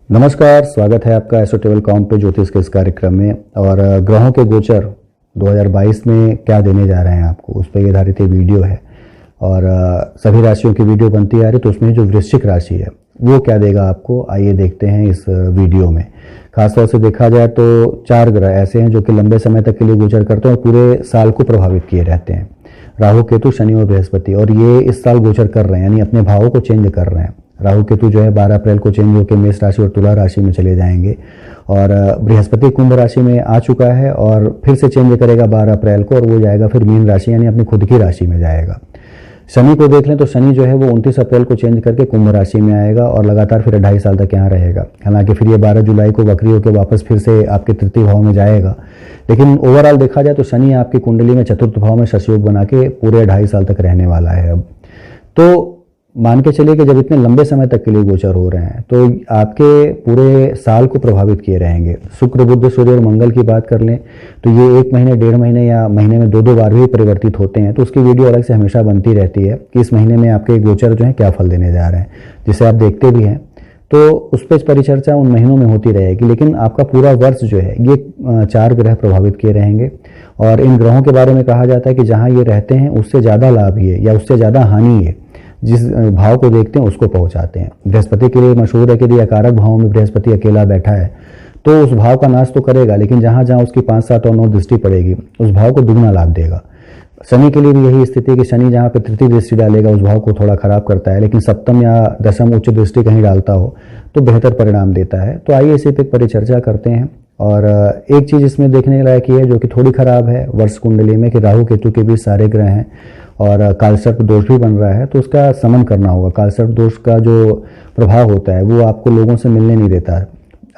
नमस्कार, स्वागत है आपका एस्ट्रोटेबल.com पे ज्योतिष के इस कार्यक्रम में। और ग्रहों के गोचर 2022 में क्या देने जा रहे हैं आपको, उस पर आधारित ये वीडियो है। और सभी राशियों की वीडियो बनती आ रही, तो उसमें जो वृश्चिक राशि है वो क्या देगा आपको, आइए देखते हैं इस वीडियो में। खासतौर से देखा जाए तो 4 ग्रह ऐसे हैं जो कि लंबे समय तक के लिए गोचर करते हैं और पूरे साल को प्रभावित किए रहते हैं। राहु, केतु, शनि और बृहस्पति। और ये इस साल गोचर कर रहे हैं, यानी अपने भावों को चेंज कर रहे हैं। राहु केतु जो है 12 अप्रैल को चेंज होकर मेष राशि और तुला राशि में चले जाएंगे। और बृहस्पति कुंभ राशि में आ चुका है और फिर से चेंज करेगा 12 अप्रैल को, और वो जाएगा फिर मीन राशि यानी अपनी खुद की राशि में जाएगा। शनि को देख लें तो शनि जो है वो 29 अप्रैल को चेंज करके कुंभ राशि में आएगा और लगातार फिर 2.5 साल तक यहाँ रहेगा। हालांकि फिर ये 12 जुलाई को वक्री होकर वापस फिर से आपके तृतीय भाव में जाएगा। लेकिन ओवरऑल देखा जाए तो शनि आपकी कुंडली में चतुर्थ भाव में शशयोग बना के पूरे 2.5 साल तक रहने वाला है। अब तो मान के चलिए कि जब इतने लंबे समय तक के लिए गोचर हो रहे हैं तो आपके पूरे साल को प्रभावित किए रहेंगे। शुक्र, बुध, सूर्य और मंगल की बात कर लें तो ये 1 महीने, 1.5 महीने या महीने में 2-2 बार भी परिवर्तित होते हैं। तो उसकी वीडियो अलग से हमेशा बनती रहती है कि इस महीने में आपके गोचर जो है क्या फल देने जा रहे हैं, जिसे आप देखते भी हैं। तो उस पर परिचर्चा उन महीनों में होती रहेगी। लेकिन आपका पूरा वर्ष जो है ये 4 ग्रह प्रभावित किए रहेंगे। और इन ग्रहों के बारे में कहा जाता है कि जहाँ ये रहते हैं उससे ज़्यादा लाभ ये या उससे ज़्यादा हानि ये जिस भाव को देखते हैं उसको पहुंचाते हैं। बृहस्पति के लिए मशहूर है कि यदि अकारक भाव में बृहस्पति अकेला बैठा है तो उस भाव का नाश तो करेगा, लेकिन जहां जहां उसकी 5, 7 और 9 दृष्टि पड़ेगी उस भाव को दुगना लाभ देगा। शनि के लिए भी यही स्थिति है कि शनि जहां पे तृतीय दृष्टि डालेगा उस भाव को थोड़ा खराब करता है, लेकिन सप्तम या दशम उच्च दृष्टि कहीं डालता हो तो बेहतर परिणाम देता है। तो आइए इसी पर परिचर्चा करते हैं। और एक चीज इसमें देखने लायक ये है जो कि थोड़ी खराब है वर्ष कुंडली में, कि राहु केतु के बीच सारे ग्रह हैं और कालसर्प दोष भी बन रहा है, तो उसका समन करना होगा। कालसर्प दोष का जो प्रभाव होता है वो आपको लोगों से मिलने नहीं देता,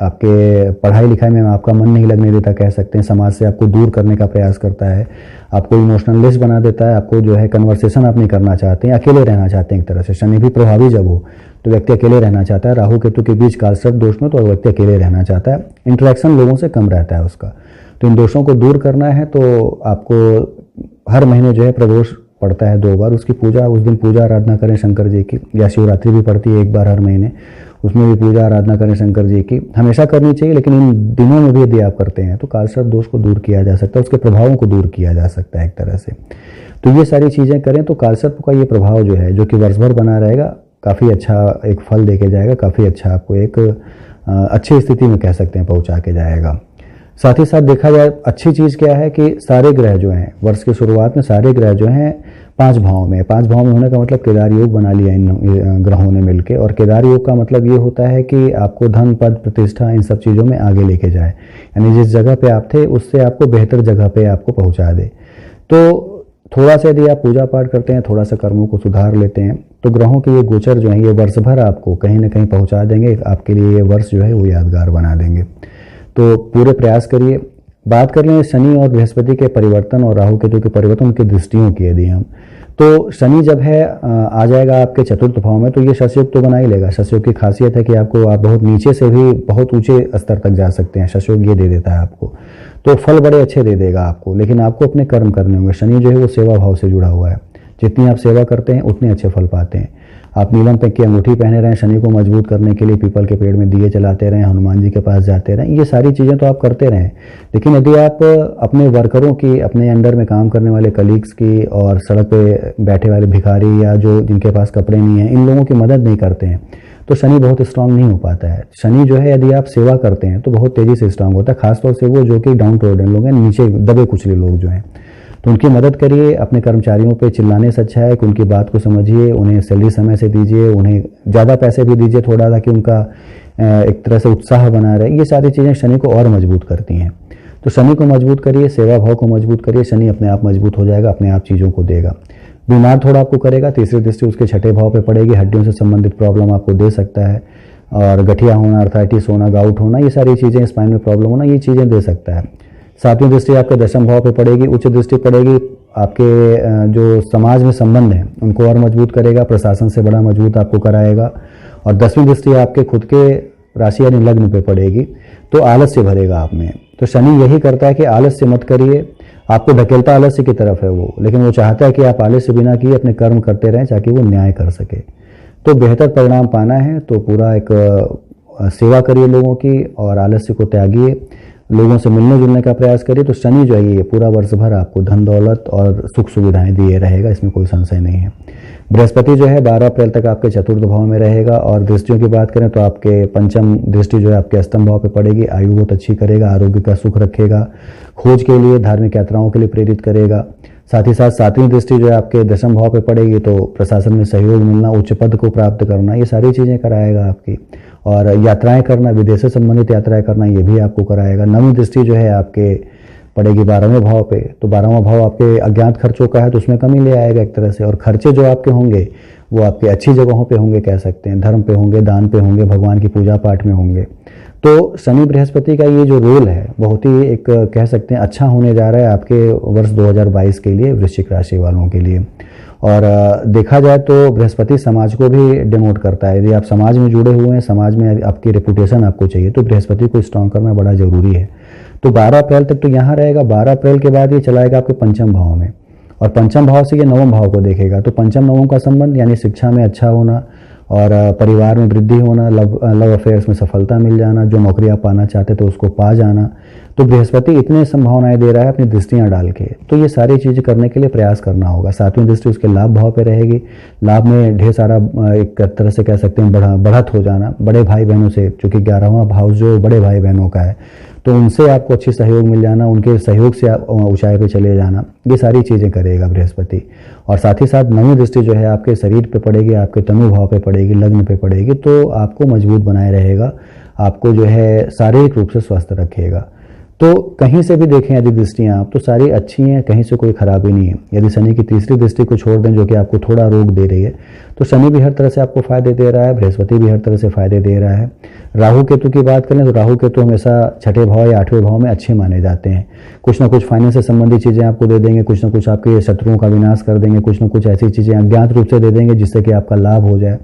आपके पढ़ाई लिखाई में आपका मन नहीं लगने देता, कह सकते हैं। समाज से आपको दूर करने का प्रयास करता है, आपको इमोशनलेस बना देता है, आपको जो है कन्वर्सेशन आप नहीं करना चाहते हैं, अकेले रहना चाहते हैं। एक तरह से शनि भी प्रभावी जब हो तो व्यक्ति अकेले रहना चाहता है। राहु केतु के बीच कालसर्प दोष में तो व्यक्ति अकेले रहना चाहता है, इंटरेक्शन लोगों से कम रहता है उसका। तो इन दोषों को दूर करना है तो आपको हर महीने जो है प्रदोष पड़ता है 2 बार, उसकी पूजा, उस दिन पूजा आराधना करें शंकर जी की। या शिवरात्रि भी पड़ती है 1 बार हर महीने, उसमें भी पूजा आराधना करें शंकर जी की। हमेशा करनी चाहिए, लेकिन इन दिनों में भी यदि आप करते हैं तो कालसर्प दोष को दूर किया जा सकता है, उसके प्रभावों को दूर किया जा सकता है एक तरह से। तो ये सारी चीज़ें करें तो कालसर्प का ये प्रभाव जो है, जो कि वर्ष भर बना रहेगा, काफ़ी अच्छा एक फल दे के जाएगा, काफ़ी अच्छा आपको एक अच्छी स्थिति में कह सकते हैं पहुँचा के जाएगा। साथ ही साथ देखा जाए अच्छी चीज़ क्या है कि सारे ग्रह जो हैं वर्ष की शुरुआत में, सारे ग्रह जो हैं 5 भाव में। 5 भाव में होने का मतलब केदार योग बना लिया इन ग्रहों ने मिलके। और केदार योग का मतलब ये होता है कि आपको धन, पद, प्रतिष्ठा इन सब चीज़ों में आगे लेके जाए, यानी जिस जगह पे आप थे उससे आपको बेहतर जगह पे आपको पहुंचा दे। तो थोड़ा सा यदि आप पूजा पाठ करते हैं, थोड़ा सा कर्मों को सुधार लेते हैं तो ग्रहों के ये गोचर जो हैं ये वर्ष भर आपको कहीं ना कहीं पहुँचा देंगे। आपके लिए ये वर्ष जो है वो यादगार बना देंगे। तो पूरे प्रयास करिए। बात कर लें शनि और बृहस्पति के परिवर्तन और राहु केतु के परिवर्तन, उनकी दृष्टियों की यदि हम, तो शनि जब है आ जाएगा आपके चतुर्थ भाव में तो ये शशयोग तो बना ही लेगा। शशयोग की खासियत है कि आपको आप बहुत नीचे से भी बहुत ऊंचे स्तर तक जा सकते हैं, शशयोग ये दे देता है आपको। तो फल बड़े अच्छे दे देगा आपको, लेकिन आपको अपने कर्म करने होंगे। शनि जो है वो सेवा भाव से जुड़ा हुआ है, जितनी आप सेवा करते हैं उतने अच्छे फल पाते हैं। आप नीलम तक की अंगूठी पहने रहें शनि को मजबूत करने के लिए, पीपल के पेड़ में दिए जलाते रहें, हनुमान जी के पास जाते रहें, ये सारी चीज़ें तो आप करते रहें। लेकिन यदि आप अपने वर्करों की, अपने अंडर में काम करने वाले कलीग्स की और सड़क पे बैठे वाले भिखारी या जो जिनके पास कपड़े नहीं हैं, इन लोगों की मदद नहीं करते हैं तो शनि बहुत स्ट्रांग नहीं हो पाता है। शनि जो है यदि आप सेवा करते हैं तो बहुत तेज़ी से स्ट्रांग होता है, खासतौर से वो जो कि डाउन टू अर्थ लोग हैं, नीचे दबे कुचले लोग जो हैं। तो उनकी मदद करिए। अपने कर्मचारियों पे चिल्लाने से अच्छा है कि उनकी बात को समझिए, उन्हें सैलरी समय से दीजिए, उन्हें ज़्यादा पैसे भी दीजिए थोड़ा, ताकि उनका एक तरह से उत्साह बना रहे। ये सारी चीज़ें शनि को और मजबूत करती हैं। तो शनि को मजबूत करिए, सेवा भाव को मजबूत करिए, शनि अपने आप मजबूत हो जाएगा, अपने आप चीज़ों को देगा। बीमार थोड़ा आपको करेगा, तीसरी दृष्टि उसके 6ठे भाव पे पड़ेगी, हड्डियों से संबंधित प्रॉब्लम आपको दे सकता है। और गठिया होना, अर्थराइटिस होना, गाउट होना, ये सारी चीज़ें, स्पाइन में प्रॉब्लम होना, ये चीज़ें दे सकता है। 7वीं दृष्टि आपके दशम भाव पे पड़ेगी, उच्च दृष्टि पड़ेगी आपके जो समाज में संबंध हैं उनको और मजबूत करेगा, प्रशासन से बड़ा मजबूत आपको कराएगा। और 10वीं दृष्टि आपके खुद के राशि यानी लग्न पे पड़ेगी तो आलस्य भरेगा आप में। तो शनि यही करता है कि आलस्य मत करिए, आपको ढकेलता आलस्य की तरफ है वो, लेकिन वो चाहता है कि आप आलस्य बिना किए अपने कर्म करते रहें ताकि वो न्याय कर सके। तो बेहतर परिणाम पाना है तो पूरा एक सेवा करिए लोगों की और आलस्य को त्यागिए, लोगों से मिलने जुलने का प्रयास करिए, तो शनि जो है ये पूरा वर्ष भर आपको धन दौलत और सुख सुविधाएं दिए रहेगा, इसमें कोई संशय नहीं है। बृहस्पति जो है 12 अप्रैल तक आपके चतुर्थ भाव में रहेगा और दृष्टियों की बात करें तो आपके पंचम दृष्टि जो है आपके अष्टम भाव पे पड़ेगी, आयु बहुत अच्छी करेगा, आरोग्य का सुख रखेगा, खोज के लिए धार्मिक यात्राओं के लिए प्रेरित करेगा। साथ ही साथ सातवीं दृष्टि जो है आपके दशम भाव पे पड़ेगी तो प्रशासन में सहयोग मिलना, उच्च पद को प्राप्त करना, ये सारी चीज़ें कराएगा आपकी। और यात्राएं करना, विदेश से संबंधित यात्राएं करना, ये भी आपको कराएगा। नवीं दृष्टि जो है आपके पड़ेगी 12वें भाव पे, तो 12वां भाव आपके अज्ञात खर्चों का है तो उसमें कमी ले आएगा एक तरह से। और खर्चे जो आपके होंगे वो आपके अच्छी जगहों पे होंगे, कह सकते हैं धर्म पे होंगे, दान पे होंगे, भगवान की पूजा पाठ में होंगे। तो शनि बृहस्पति का ये जो रोल है बहुत ही एक कह सकते हैं अच्छा होने जा रहा है आपके वर्ष 2022 के लिए, वृश्चिक राशि वालों के लिए। और देखा जाए तो बृहस्पति समाज को भी डिमोट करता है। यदि आप समाज में जुड़े हुए हैं, समाज में आपकी रेपुटेशन आपको चाहिए, तो बृहस्पति को स्ट्रॉन्ग करना बड़ा जरूरी है। तो 12 अप्रैल तक तो यहाँ रहेगा। 12 अप्रैल के बाद ये चलाएगा आपके पंचम भाव में और पंचम भाव से ये नवम भाव को देखेगा। तो पंचम नवम का संबंध यानी शिक्षा में अच्छा होना और परिवार में वृद्धि होना, लव अफेयर्स में सफलता मिल जाना, जो नौकरी आप पाना चाहते तो उसको पा जाना। तो बृहस्पति इतने संभावनाएं दे रहा है अपनी दृष्टियां डाल के, तो ये सारी चीज़ करने के लिए प्रयास करना होगा। सातवीं दृष्टि उसके लाभ भाव पे रहेगी। लाभ में ढेर सारा एक तरह से कह सकते हैं बढ़त हो जाना, बड़े भाई बहनों से, चूंकि 11वां भाव जो बड़े भाई बहनों का है तो उनसे आपको अच्छी सहयोग मिल जाना, उनके सहयोग से आप ऊंचाई पे चले जाना, ये सारी चीज़ें करेगा बृहस्पति। और साथ ही साथ नवीं दृष्टि जो है आपके शरीर पे पड़ेगी, आपके तनु भाव पे पड़ेगी, लग्न पे पड़ेगी, तो आपको मजबूत बनाए रहेगा, आपको जो है शारीरिक रूप से स्वस्थ रखेगा। तो कहीं से भी देखें यदि दृष्टियाँ आप तो सारी अच्छी हैं, कहीं से कोई खराबी नहीं है। यदि शनि की तीसरी दृष्टि को छोड़ दें जो कि आपको थोड़ा रोग दे रही है, तो शनि भी हर तरह से आपको फायदे दे रहा है, बृहस्पति भी हर तरह से फायदे दे रहा है। राहु केतु की बात करें तो राहु केतु हमेशा छठे भाव या 8वें भाव में अच्छे माने जाते हैं। कुछ ना कुछ फाइनेंस से संबंधित चीज़ें आपको दे देंगे, कुछ ना कुछ आपके शत्रुओं का विनाश कर देंगे, कुछ ना कुछ ऐसी चीज़ें अज्ञात रूप से दे देंगे जिससे कि आपका लाभ हो जाए।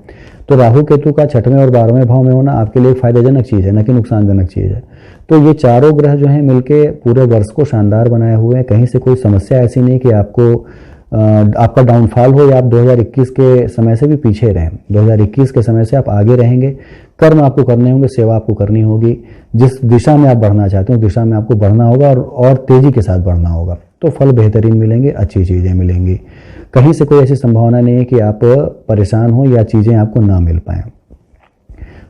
तो राहु केतु का 6वें और 12वें भाव में होना आपके लिए फायदेजनक चीज़ है, न कि नुकसानजनक चीज़ है। तो ये चारों ग्रह जो हैं मिलके पूरे वर्ष को शानदार बनाए हुए हैं। कहीं से कोई समस्या ऐसी नहीं कि आपको आपका डाउनफॉल हो या आप 2021 के समय से भी पीछे रहें। 2021 के समय से आप आगे रहेंगे, कर्म आपको करने होंगे, सेवा आपको करनी होगी। जिस दिशा में आप बढ़ना चाहते हो उस दिशा में आपको बढ़ना होगा और तेजी के साथ बढ़ना होगा, तो फल बेहतरीन मिलेंगे, अच्छी चीज़ें मिलेंगी। कहीं से कोई ऐसी संभावना नहीं है कि आप परेशान हो या चीज़ें आपको ना मिल पाएँ।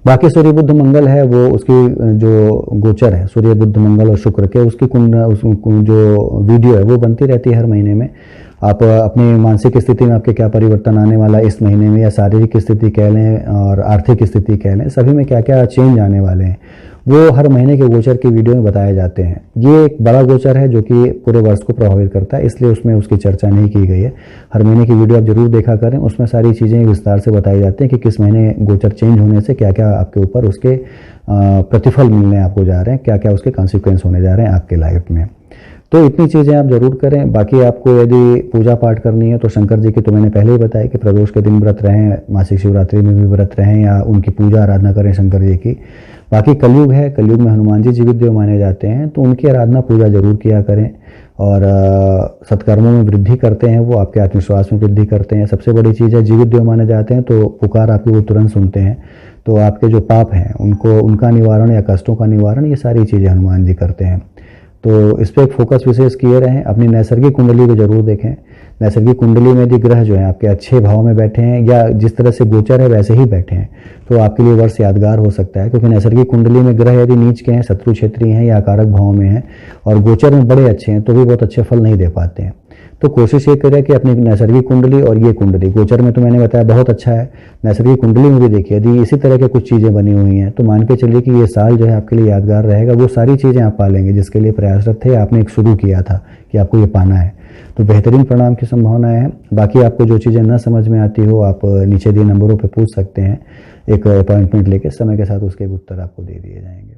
बाकी सूर्य बुध मंगल है वो उसकी जो गोचर है सूर्य बुध मंगल और शुक्र के उसकी जो वीडियो है वो बनती रहती है हर महीने में। आप अपनी मानसिक स्थिति में आपके क्या परिवर्तन आने वाला है इस महीने में, या शारीरिक स्थिति कह लें और आर्थिक स्थिति कह लें, सभी में क्या क्या चेंज आने वाले हैं वो हर महीने के गोचर की वीडियो में बताए जाते हैं। ये एक बड़ा गोचर है जो कि पूरे वर्ष को प्रभावित करता है, इसलिए उसमें उसकी चर्चा नहीं की गई है। हर महीने की वीडियो आप जरूर देखा करें, उसमें सारी चीज़ें विस्तार से बताई जाती हैं कि किस महीने गोचर चेंज होने से क्या क्या आपके ऊपर उसके प्रतिफल मिलने आपको जा रहे हैं, क्या क्या उसके कॉन्सिक्वेंस होने जा रहे हैं आपके लाइफ में। तो इतनी चीज़ें आप जरूर करें। बाकी आपको यदि पूजा पाठ करनी है तो शंकर जी की तो मैंने पहले ही बताया कि प्रदोष के दिन व्रत रहें, मासिक शिवरात्रि में भी व्रत रहें या उनकी पूजा आराधना करें शंकर जी की। बाकी कलयुग है, कलयुग में हनुमान जी जीवित देव माने जाते हैं, तो उनकी आराधना पूजा जरूर किया करें। और सत्कर्मों में वृद्धि करते हैं, वो आपके आत्मविश्वास में वृद्धि करते हैं। सबसे बड़ी चीज़ है जीवित देव माने जाते हैं तो पुकार आपकी वो तुरंत सुनते हैं, तो आपके जो पाप हैं उनको उनका निवारण या कष्टों का निवारण ये सारी चीज़ें हनुमान जी करते हैं। तो इस पर एक फोकस विशेष किए रहें। अपनी नैसर्गिक कुंडली को जरूर देखें। नैसर्गिक कुंडली में यदि ग्रह जो है आपके अच्छे भाव में बैठे हैं या जिस तरह से गोचर है वैसे ही बैठे हैं तो आपके लिए वर्ष यादगार हो सकता है, क्योंकि नैसर्गिक कुंडली में ग्रह यदि नीच के हैं, शत्रु क्षेत्रीय हैं या कारक भाव में हैं और गोचर में बड़े अच्छे हैं तो भी बहुत अच्छे फल नहीं दे पाते हैं। तो कोशिश ये करें कि अपनी नैसर्गिक कुंडली और ये कुंडली, गोचर में तो मैंने बताया बहुत अच्छा है, नैसर्गिक कुंडली में भी देखिए यदि इसी तरह के कुछ चीज़ें बनी हुई हैं तो मान के चलिए कि ये साल जो है आपके लिए यादगार रहेगा। वो सारी चीज़ें आप पालेंगे जिसके लिए प्रयासरत थे, आपने एक शुरू किया था कि आपको ये पाना है, तो बेहतरीन परिणाम की संभावनाएं हैं। बाकी आपको जो चीज़ें न समझ में आती हो आप नीचे दिए नंबरों पर पूछ सकते हैं, एक अपॉइंटमेंट लेके समय के साथ उसके उत्तर आपको दे दिए जाएंगे।